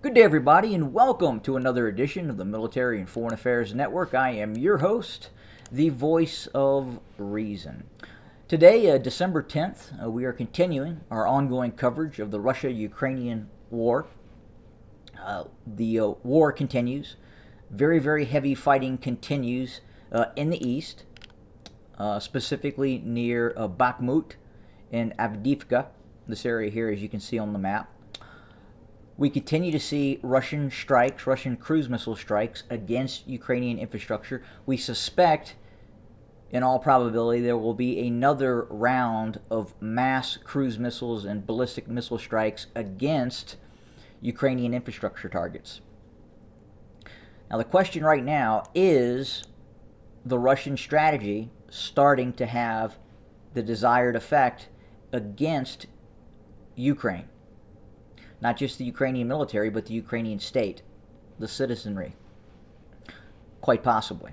Good day, everybody, and welcome to another edition of the Military and Foreign Affairs Network. I am your host, the voice of reason. Today, December 10th, we are continuing our ongoing coverage of the Russia-Ukrainian war. The war continues. Very, very heavy fighting continues in the east, specifically near Bakhmut and Avdiivka. This area here, as you can see on the map. We continue to see Russian strikes, Russian cruise missile strikes against Ukrainian infrastructure. We suspect, in all probability, there will be another round of mass cruise missiles and ballistic missile strikes against Ukrainian infrastructure targets. Now, the question right now is the Russian strategy starting to have the desired effect against Ukraine? Not just the Ukrainian military, but the Ukrainian state, the citizenry. Quite possibly.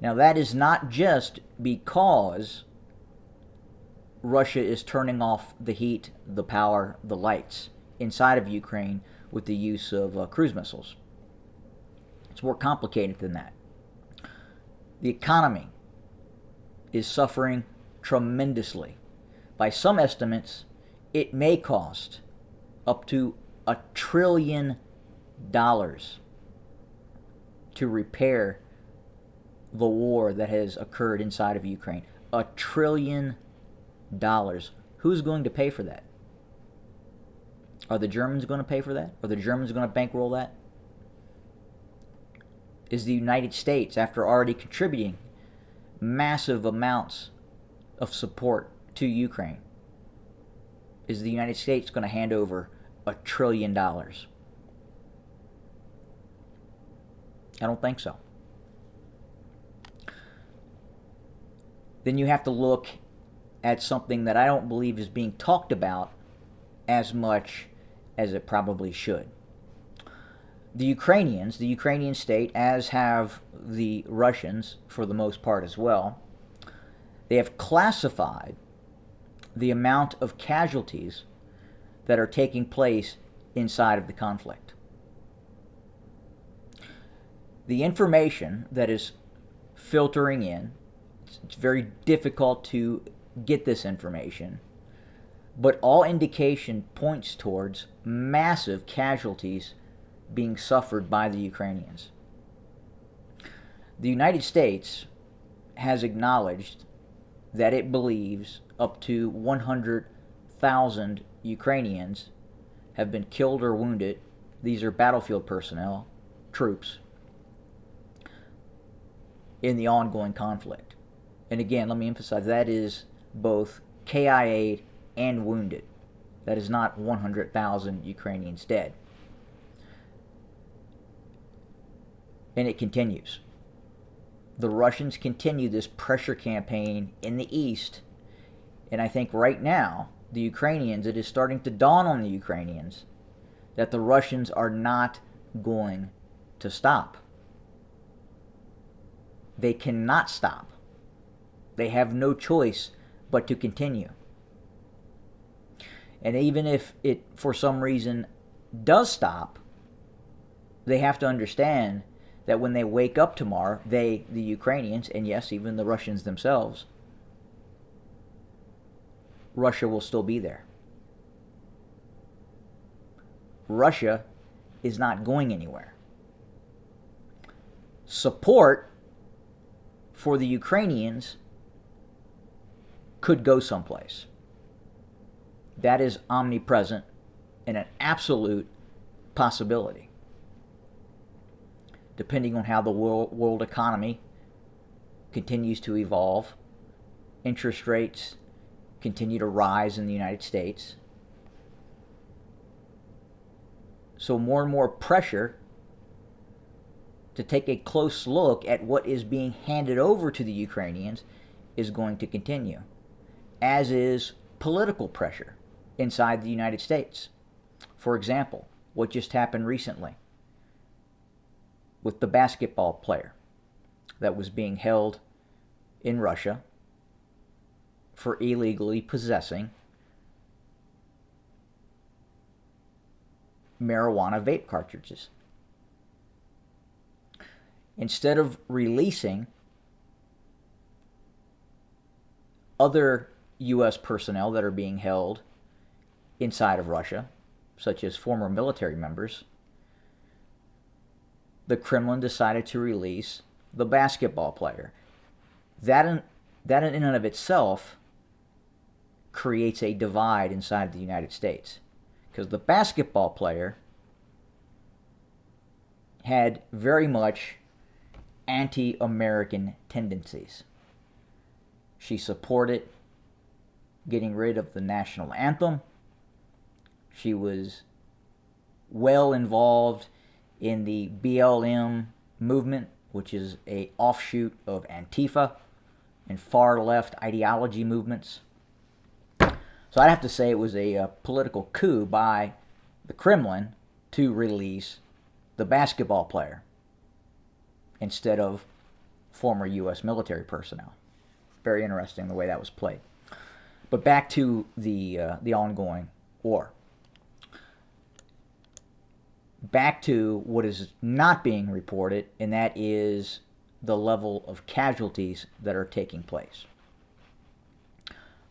Now, that is not just because Russia is turning off the heat, the power, the lights inside of Ukraine with the use of cruise missiles. It's more complicated than that. The economy is suffering tremendously. By some estimates, it may cost up to $1 trillion to repair the war that has occurred inside of Ukraine. $1 trillion. Who's going to pay for that? Are the Germans going to pay for that? Are the Germans going to bankroll that? Is the United States, after already contributing massive amounts of support to Ukraine, is the United States going to hand over $1 trillion? I don't think so. Then you have to look at something that I don't believe is being talked about as much as it probably should. The Ukrainians, the Ukrainian state, as have the Russians for the most part as well, they have classified the amount of casualties that are taking place inside of the conflict. The information that is filtering in, it's very difficult to get this information, but all indication points towards massive casualties being suffered by the Ukrainians. The United States has acknowledged that it believes up to 100,000 Ukrainians have been killed or wounded. These are battlefield personnel, troops, in the ongoing conflict. And again, let me emphasize, that is both KIA and wounded. That is not 100,000 Ukrainians dead. And it continues. The Russians continue this pressure campaign in the east, and I think right now, the Ukrainians, it is starting to dawn on the Ukrainians that the Russians are not going to stop. They cannot stop. They have no choice but to continue. And even if it, for some reason, does stop, they have to understand that when they wake up tomorrow, the Ukrainians, and yes, even the Russians themselves, Russia will still be there. Russia is not going anywhere. Support for the Ukrainians could go someplace. That is omnipresent and an absolute possibility, depending on how the world economy continues to evolve. Interest rates continue to rise in the United States. So more and more pressure to take a close look at what is being handed over to the Ukrainians is going to continue, as is political pressure inside the United States. For example, what just happened recently with the basketball player that was being held in Russia for illegally possessing marijuana vape cartridges. Instead of releasing other U.S. personnel that are being held inside of Russia, such as former military members, the Kremlin decided to release the basketball player. That in and of itself creates a divide inside the United States, because the basketball player had very much anti-American tendencies. She supported getting rid of the national anthem. She was well involved in the BLM movement, which is an offshoot of Antifa and far left ideology movements. So I'd have to say it was a political coup by the Kremlin to release the basketball player instead of former U.S. military personnel. Very interesting the way that was played. But back to the ongoing war. Back to what is not being reported, and that is the level of casualties that are taking place.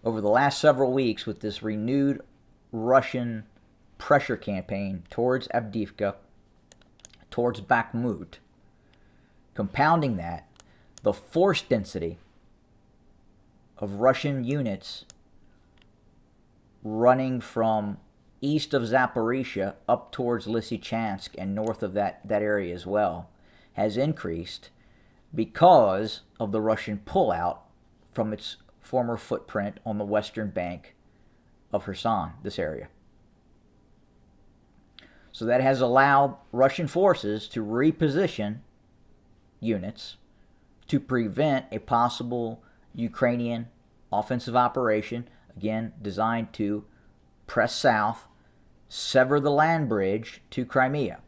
Over the last several weeks, with this renewed Russian pressure campaign towards Avdiivka, towards Bakhmut, compounding that, the force density of Russian units running from east of Zaporizhia up towards Lysychansk and north of that area as well has increased because of the Russian pullout from its former footprint on the western bank of Kherson, this area. So that has allowed Russian forces to reposition units to prevent a possible Ukrainian offensive operation, again designed to press south, sever the land bridge to Crimea.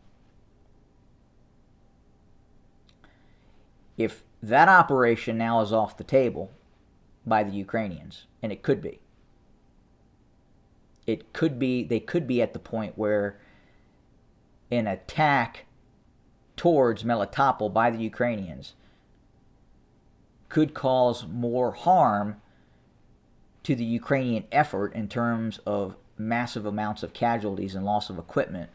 If that operation now is off the table by the Ukrainians, and it could be, they could be at the point where an attack towards Melitopol by the Ukrainians could cause more harm to the Ukrainian effort in terms of massive amounts of casualties and loss of equipment,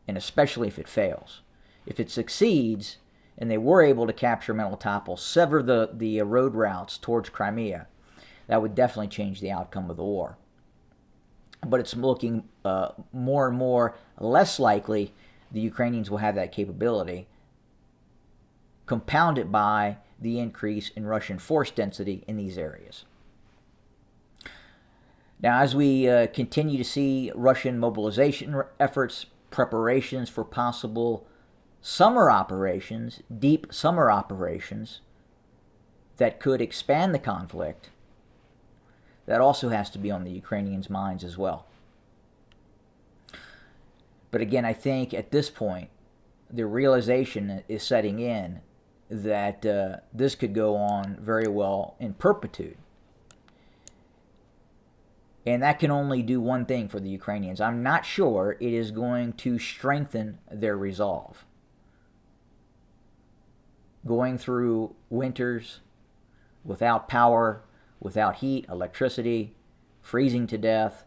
and especially if it fails. If it succeeds, and they were able to capture Melitopol, sever the road routes towards Crimea, that would definitely change the outcome of the war. But it's looking more and more less likely the Ukrainians will have that capability, compounded by the increase in Russian force density in these areas. Now, as we continue to see Russian mobilization efforts, preparations for possible summer operations, deep summer operations that could expand the conflict, that also has to be on the Ukrainians' minds as well. But again, I think at this point, the realization is setting in that this could go on very well in perpetuity. And that can only do one thing for the Ukrainians. I'm not sure it is going to strengthen their resolve. Going through winters without power, without heat, electricity, freezing to death,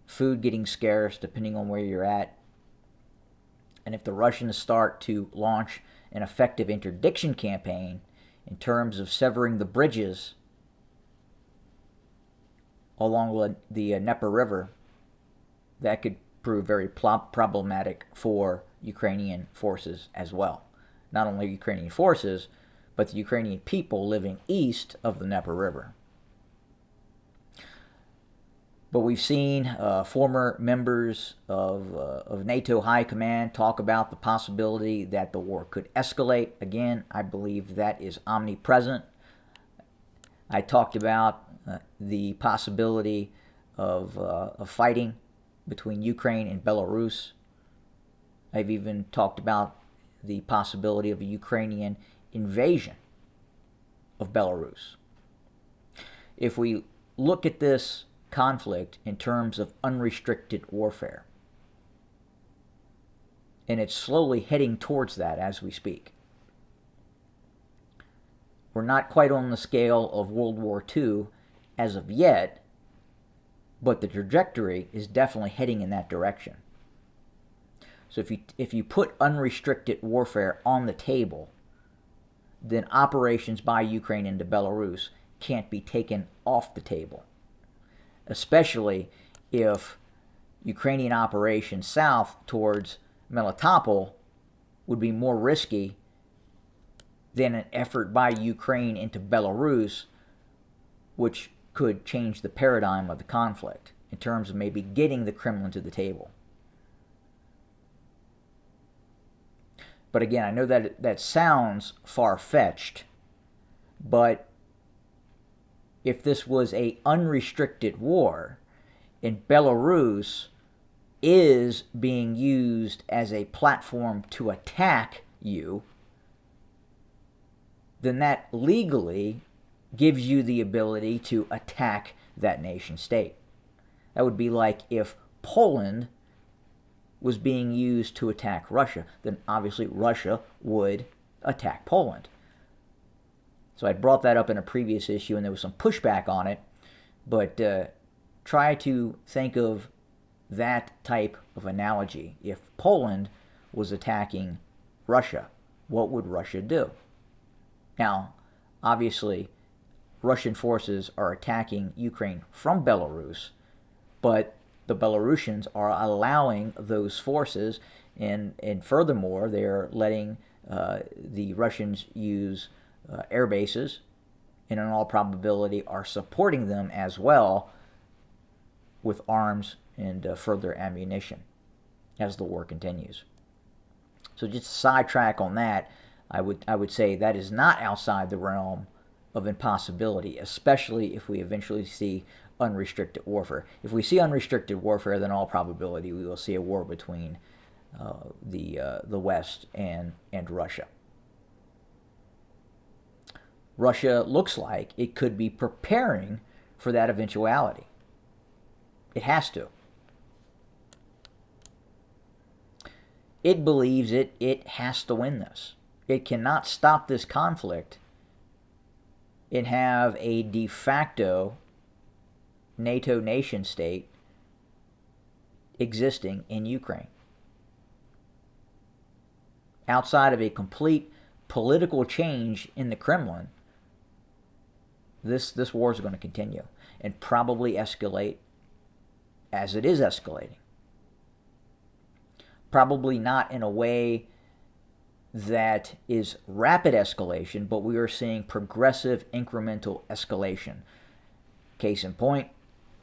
food getting scarce depending on where you're at. And if the Russians start to launch an effective interdiction campaign in terms of severing the bridges along the Dnieper River, that could prove very problematic for Ukrainian forces as well. Not only Ukrainian forces, but the Ukrainian people living east of the Dnieper River. But we've seen former members of NATO High Command talk about the possibility that the war could escalate. Again, I believe that is omnipresent. I talked about the possibility of fighting between Ukraine and Belarus. I've even talked about the possibility of a Ukrainian invasion of Belarus. If we look at this conflict in terms of unrestricted warfare, and it's slowly heading towards that as we speak. We're not quite on the scale of World War II as of yet, but the trajectory is definitely heading in that direction. So if you put unrestricted warfare on the table, then operations by Ukraine into Belarus can't be taken off the table, especially if Ukrainian operations south towards Melitopol would be more risky than an effort by Ukraine into Belarus, which could change the paradigm of the conflict in terms of maybe getting the Kremlin to the table. But again, I know that sounds far-fetched, but if this was an unrestricted war and Belarus is being used as a platform to attack you, then that legally gives you the ability to attack that nation state. That would be like if Poland was being used to attack Russia, then obviously Russia would attack Poland. So I brought that up in a previous issue and there was some pushback on it, but try to think of that type of analogy. If Poland was attacking Russia, what would Russia do? Now, obviously, Russian forces are attacking Ukraine from Belarus, but the Belarusians are allowing those forces, and furthermore, they're letting the Russians use air bases, and in all probability are supporting them as well with arms and further ammunition as the war continues. So just a sidetrack on that, I would say that is not outside the realm of impossibility, especially if we eventually see unrestricted warfare. If we see unrestricted warfare, then in all probability we will see a war between the West and Russia. Russia looks like it could be preparing for that eventuality. It has to. It believes it has to win this. It cannot stop this conflict and have a de facto NATO nation state existing in Ukraine. Outside of a complete political change in the Kremlin, this war is going to continue and probably escalate as it is escalating. Probably not in a way that is rapid escalation, but we are seeing progressive incremental escalation. Case in point,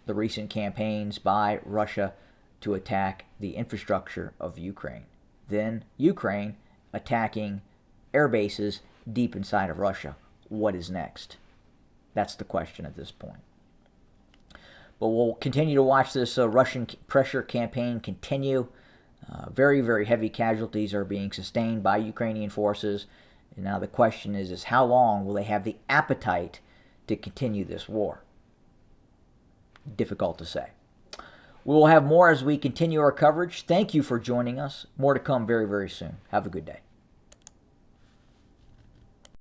the recent campaigns by Russia to attack the infrastructure of Ukraine. Then Ukraine attacking air bases deep inside of Russia. What is next? That's the question at this point. But we'll continue to watch this Russian pressure campaign continue. Very, very heavy casualties are being sustained by Ukrainian forces. And now the question is how long will they have the appetite to continue this war? Difficult to say. We will have more as we continue our coverage. Thank you for joining us. More to come very, very soon. Have a good day.